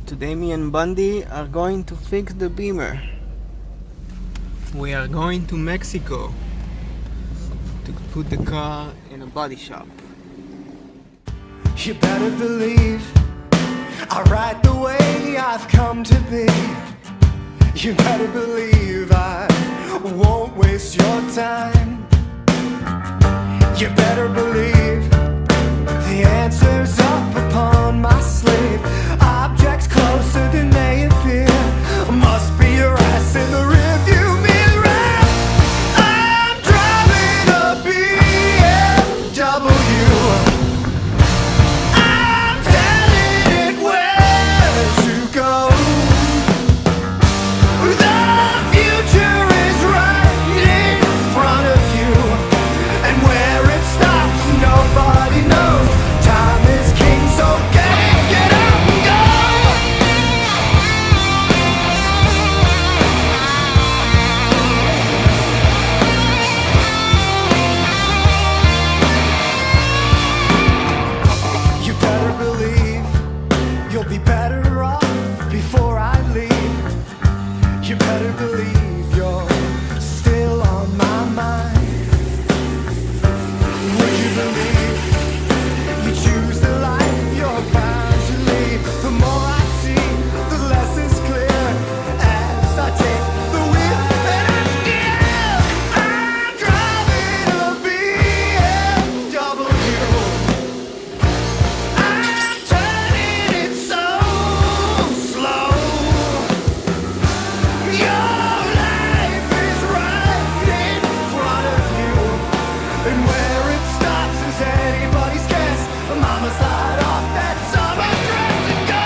Today me and Bundy are going to fix the Beamer. We are going to Mexico to put the car in a body shop. You better believe I write the way I've come to be. You better believe I won't waste your time. You better believe the answer's up upon my sleeve. Objects closer than they appear. Must be your ass in the rearview mirror. I'm driving a BMW. I'm telling it where to go. The future is right in front of you, and where it stops nobody knows. Time is king, so get up and go. You better believe you'll be better off before I leave. You better believe you're still on my mind. Would you believe you choose the life you're bound to lead? The more I see, the less is clear as I take the wheel and I steer. I'm driving a BMW. I'm turning it so slow. Your life is right in front of you, and where it stops is anybody's guess. Mama, slide off that summer dress and go.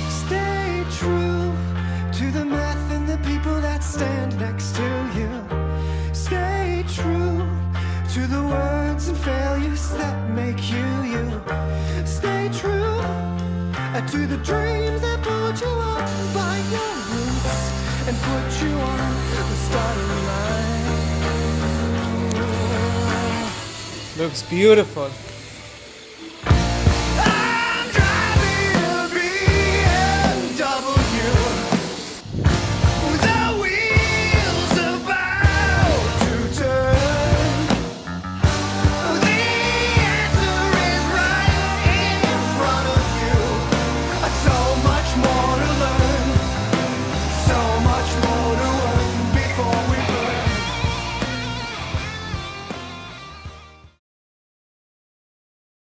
Stay true to the math and the people that stand next to you. Stay true to the words and failures that make you you. Stay true to the dreams that pulled you up by your roots and put you on the starting line. Looks beautiful.